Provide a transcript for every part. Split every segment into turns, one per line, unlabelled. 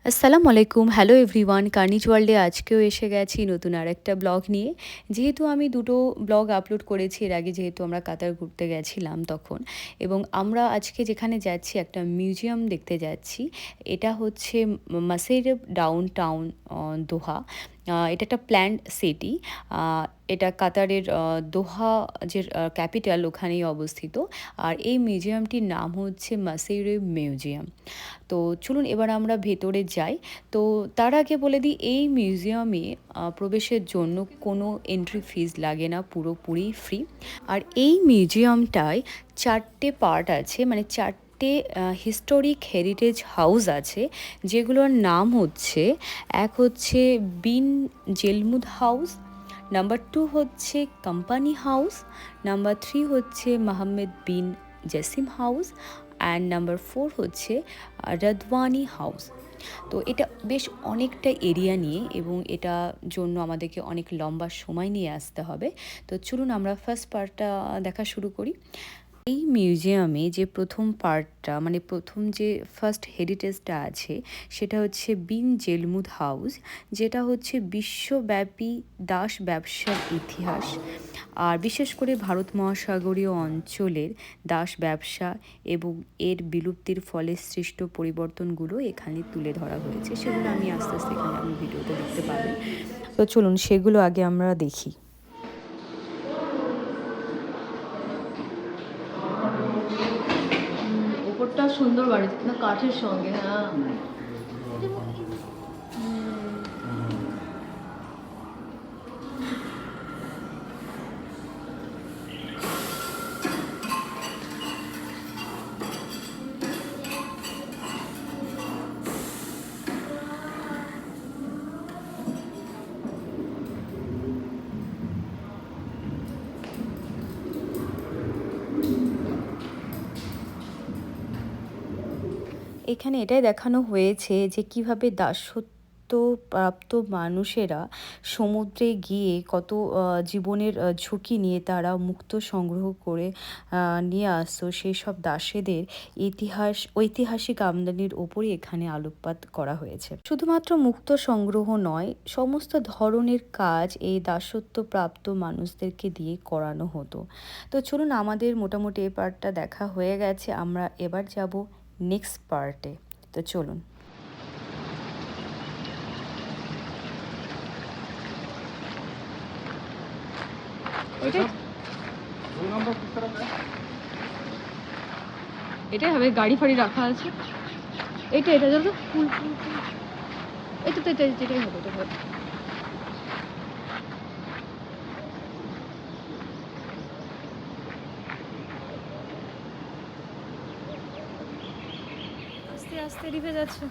আসসালামু আলাইকুম, hello everyone. কার্নিজ ওয়ার্ল্ডে আজকেও এসে গেছি নতুন আরেকটা ব্লগ নিয়ে। যেহেতু আমি দুটো ব্লগ আপলোড করেছি এর আগে, যেহেতু আমরা কাতার ঘুরতে গেছিলাম তখন, এবং আমরা আজকে যেখানে যাচ্ছি একটা মিউজিয়াম দেখতে যাচ্ছি। এটা হচ্ছে মাসেইরব ডাউন টাউন, দোহা। এটা একটা প্ল্যান্ড সিটি। এটা কাতারের দোহা যে ক্যাপিটাল, ওখানেই অবস্থিত। আর এই মিউজিয়ামটির নাম হচ্ছে মাসেইরব মিউজিয়াম। তো চলুন এবার আমরা ভেতরে যাই। তো তার আগে বলে দিই, এই মিউজিয়ামে প্রবেশের জন্য কোনো এন্ট্রি ফিজ লাগে না, পুরোপুরি ফ্রি। আর এই মিউজিয়ামটায় 4টে পার্ট আছে, মানে 4টে হিস্টোরিক হেরিটেজ হাউস আছে, যেগুলোর নাম হচ্ছে, এক হচ্ছে বিন জেলমুদ হাউস, নাম্বার 2 হচ্ছে কোম্পানি হাউস, নাম্বার 3 হচ্ছে মোহাম্মদ বিন জসিম হাউস, অ্যান্ড নাম্বার 4 হচ্ছে রাদওয়ানি হাউস। তো এটা বেশ অনেকটা এরিয়া নিয়ে, এবং এটা জন্য আমাদেরকে অনেক লম্বা সময় নিয়ে আসতে হবে। তো চলুন আমরা ফার্স্ট পার্টটা দেখা শুরু করি। এই মিউজিয়ামে যে প্রথম পার্টটা, মানে প্রথম যে ফার্স্ট হেরিটেজটা আছে, সেটা হচ্ছে বিন জেলমুদ হাউস, যেটা হচ্ছে বিশ্বব্যাপী দাস ব্যবসার ইতিহাস। আর বিশেষ করে ভারত মহাসাগরীয় অঞ্চলের দাস ব্যবসা এবং এর বিলুপ্তির ফলে সৃষ্ট পরিবর্তনগুলো এখানে তুলে ধরা হয়েছে। সেগুলো আমি আস্তে আস্তে এখানে আমি ভিডিওতে দেখতে পাবেন। তো চলুন সেগুলো আগে আমরা দেখি।
ওপরটা সুন্দর বাড়িতে, না কাঠের সঙ্গে, হ্যাঁ।
এখানে এটাই দেখানো হয়েছে যে কিভাবে দাসত্ব প্রাপ্ত মানুষেরা সমুদ্রে গিয়ে কত জীবনের ঝুঁকি নিয়ে তারা মুক্ত সংগ্রহ করে নিয়ে আসতো, সেই সব দাসেদের ঐতিহাসিক আমদানির ওপরই এখানে আলোকপাত করা হয়েছে। শুধুমাত্র মুক্ত সংগ্রহ নয়, সমস্ত ধরনের কাজ এই দাসত্ব প্রাপ্ত মানুষদেরকে দিয়ে করানো হতো। তো চলুন, আমাদের মোটামুটি এই পার্টটা দেখা হয়ে গেছে, আমরা এবার যাব নেক্সট পার্টে। তো চলুন।
এটাই হবে, গাড়ি ফাড়ি রাখা আছে। এটা এটা জানো তো, ফুল ফুল ফুল, এটা তো এটাই হবে, এটা হবে। আস্তে আস্তে রিভে যাচ্ছে।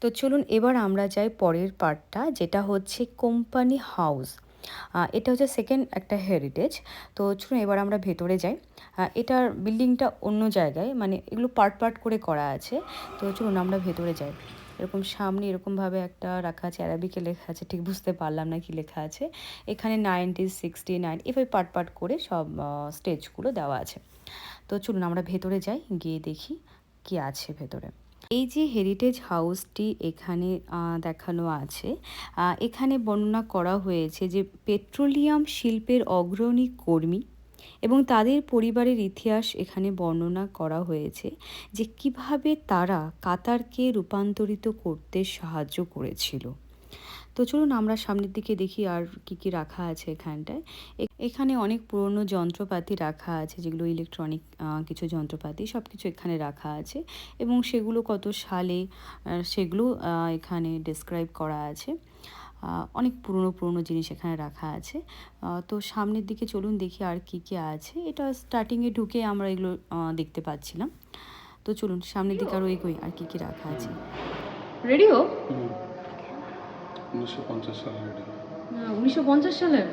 তো চলুন এবার আমরা যাই পরের পার্টটা, যেটা হচ্ছে কোম্পানি হাউস। এটা হচ্ছে সেকেন্ড একটা হেরিটেজ। তো চলুন এবার আমরা ভেতরে যাই। এটার বিল্ডিংটা অন্য জায়গায়, মানে এগুলো পার্ট পার্ট করে করা আছে। তো চলুন আমরা ভেতরে যাই। এরকম সামনে এরকমভাবে একটা রাখা আছে, অ্যারাবিকে লেখা আছে, ঠিক বুঝতে পারলাম না কি লেখা আছে। এখানে 90, 60, 90 এভাবে পার্ট পার্ট করে সব স্টেজগুলো দেওয়া আছে। তো চলুন আমরা ভেতরে যাই, গিয়ে দেখি কি আছে ভেতরে। এই যে হেরিটেজ হাউসটি এখানে দেখানো আছে, এখানে বর্ণনা করা হয়েছে যে পেট্রোলিয়াম শিল্পের অগ্রণী কর্মী এবং তাদের পরিবারের ইতিহাস এখানে বর্ণনা করা হয়েছে, যে কিভাবে তারা কাতারকে রূপান্তরিত করতে সাহায্য করেছিল। তো চলুন আমরা সামনের দিকে দেখি আর কি কি রাখা আছে এখানটায়। এখানে অনেক পুরনো যন্ত্রপাতি রাখা আছে, যেগুলো ইলেকট্রনিক কিছু যন্ত্রপাতি, সব কিছু এখানে রাখা আছে, এবং সেগুলো কত সালে সেগুলো এখানে ডেসক্রাইব করা আছে। অনেক পুরনো পুরনো জিনিস এখানে রাখা আছে। তো সামনের দিকে চলুন দেখি আর কি কি আছে। এটা স্টার্টিংয়ে ঢুকে আমরা এগুলো দেখতে পাচ্ছিলাম। তো চলুন সামনের দিকে আরও এগোই, আর কি কি রাখা আছে।
রেডিও,
1950 সালের রেডিও।
1950 সালের।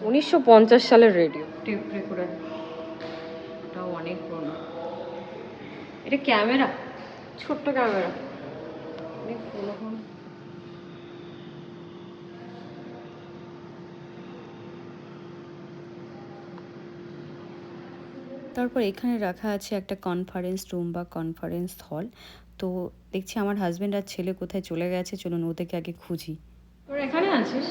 1950 সালের রেডিও, টেপ রেকর্ডার। ওটাও অনেক পুরনো। এটা ক্যামেরা, ছোট্ট ক্যামেরা, অনেক পুরনো।
তারপর এখানে রাখা আছে একটা কনফারেন্স রুম বা কনফারেন্স হল। তো দেখছি আমার হাজব্যান্ড আর ছেলে কোথায় চলে গেছে, চলুন ওদেরকে আগে খুঁজি।
তোর এখানে আছিস?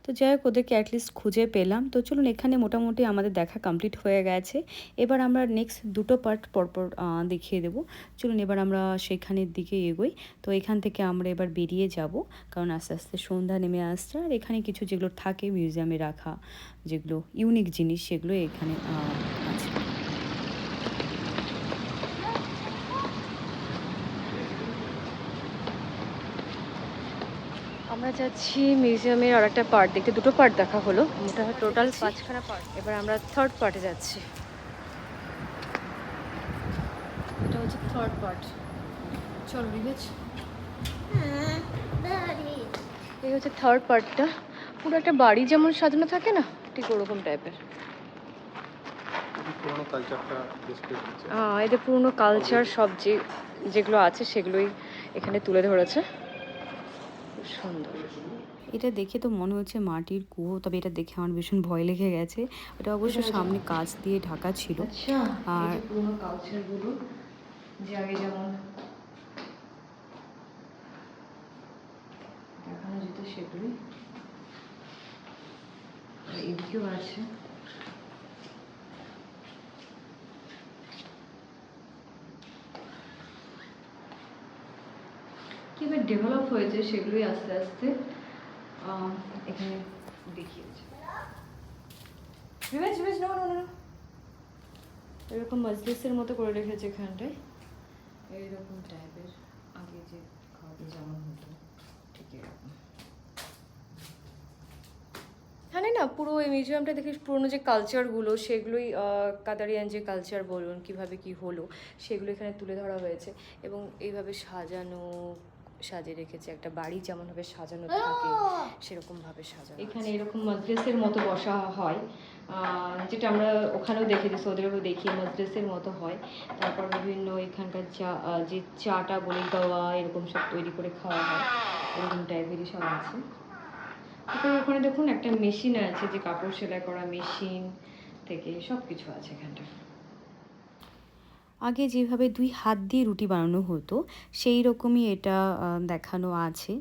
তো যাই হোক, ওদেরকে অ্যাটলিস্ট খুঁজে পেলাম। তো চলুন, এখানে মোটামুটি আমাদের দেখা কমপ্লিট হয়ে গেছে। এবার আমরা নেক্সট দুটো পার্ট পরপর দেখিয়ে দেবো। চলুন এবার আমরা সেখানের দিকে এগোই। তো এখান থেকে আমরা এবার বেরিয়ে যাব, কারণ আস্তে আস্তে সন্ধ্যা নেমে আসছে। আর এখানে কিছু যেগুলো থাকে মিউজিয়ামে রাখা, যেগুলো ইউনিক জিনিস, সেগুলো এখানে আছে।
আমরা যাচ্ছি মিউজিয়ামের আর একটা পার্ট দেখতে। দুটো পার্ট দেখা হলো, মোটা টোটাল 5খানা পার্ট। এবার আমরা থার্ড পার্টে যাচ্ছি। এটা হচ্ছে থার্ড পার্ট। চল রিভেজ। এই হচ্ছে থার্ড পার্টটা। পুরো একটা বাড়ি যেমন সাজানো থাকে না, ঠিক ওরকম টাইপের।
পুরোনো কালচারটা ডিসপ্লে করছে।
এদের পুরনো কালচার সব যেগুলো আছে সেগুলোই এখানে তুলে ধরেছে। খুব সুন্দর।
এটা দেখে তো মনে হচ্ছে মাটির কুয়ো, তবে এটা দেখে আমার ভীষণ ভয় লেগে গেছে। এটা অবশ্য সামনে কাঁচ দিয়ে ঢাকা ছিল।
আচ্ছা,
আর
এই যে পুরনো কালচারগুলো যে আগে যেমন দেখানো যেত সেগুলোই এদিকেও আছে। কীভাবে ডেভেলপ হয়েছে সেগুলোই আস্তে আস্তে এখানে দেখিয়েছে। Ravage ravage no no no, এরকম মজলিসের মতো করে রেখেছে এখানটায়, এইরকম টাইপের আগে যে খাওয়াতে যেমন হতো ঠিক এরকম। এখানে না পুরো এই মিউজিয়ামটা দেখে পুরোনো যে কালচারগুলো সেগুলোই কাতারিয়ান যে কালচার বলুন কীভাবে কি হলো সেগুলো এখানে তুলে ধরা হয়েছে। এবং এইভাবে সাজিয়ে রেখেছে, একটা বাড়ি যেমনভাবে সাজানো থাকে সেরকমভাবে সাজানো। এখানে এরকম মজলিসের মতো বসা হয়, যেটা আমরা ওখানেও দেখেছি, সৌদি আরবেও দেখি মজলিসের মতো হয়। তারপর বিভিন্ন এখানকার যে চাটা বলি গাওয়া এরকম সব তৈরি করে খাওয়া হয়, এরকম টাইপেরই সব আছে। তারপরে ওখানে দেখুন একটা মেশিন আছে, যে কাপড় সেলাই করা মেশিন থেকে সব কিছু আছে এখানটা।
আগে যেভাবে 2 হাত দিয়ে রুটি বানানো হতো, সেই রকমই এটা দেখানো আছে,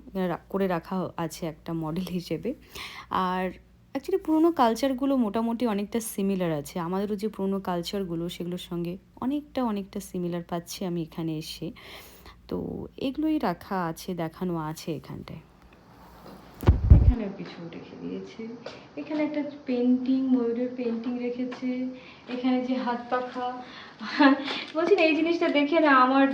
করে রাখা আছে একটা মডেল হিসেবে। আর অ্যাকচুয়ালি পুরোনো কালচারগুলো মোটামুটি অনেকটা সিমিলার আছে। আমাদেরও যে পুরোনো কালচারগুলো সেগুলোর সঙ্গে অনেকটা সিমিলার পাচ্ছি আমি এখানে এসে। তো এগুলোই রাখা আছে, দেখানো আছে এখানটায়।
এখানেও কিছু রেখে দিয়েছে। এখানে একটা পেন্টিং, ময়ূরের পেন্টিং রেখেছে। এখানে যে হাত পাখা, বলছি না, এই জিনিসটা দেখে না আমার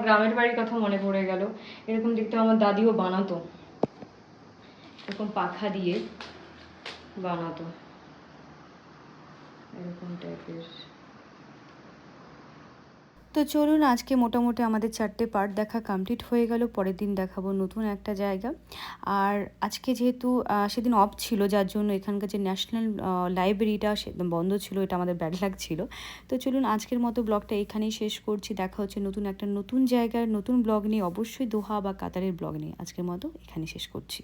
গ্রামের বাড়ির কথা মনে পড়ে গেল। এরকম দেখতে আমার দাদিও বানাতো, এরকম পাখা দিয়ে বানাতো, এরকম টাইপের।
তো চলুন, আজকে মোটামুটি আমাদের 4টে পার্ট দেখা কমপ্লিট হয়ে গেল। পরের দিন দেখাবো নতুন একটা জায়গা। আর আজকে যেহেতু সেদিন অফ ছিল, যার জন্য এখানকার যে ন্যাশনাল লাইব্রেরিটা সেদিন বন্ধ ছিল, এটা আমাদের ব্যাড লাগছিল। তো চলুন, আজকের মতো ব্লগটা এখানেই শেষ করছি। দেখা হচ্ছে নতুন জায়গার নতুন ব্লগ নিয়ে, অবশ্যই দোহা বা কাতারের ব্লগ নিয়ে। আজকের মতো এখানেই শেষ করছি।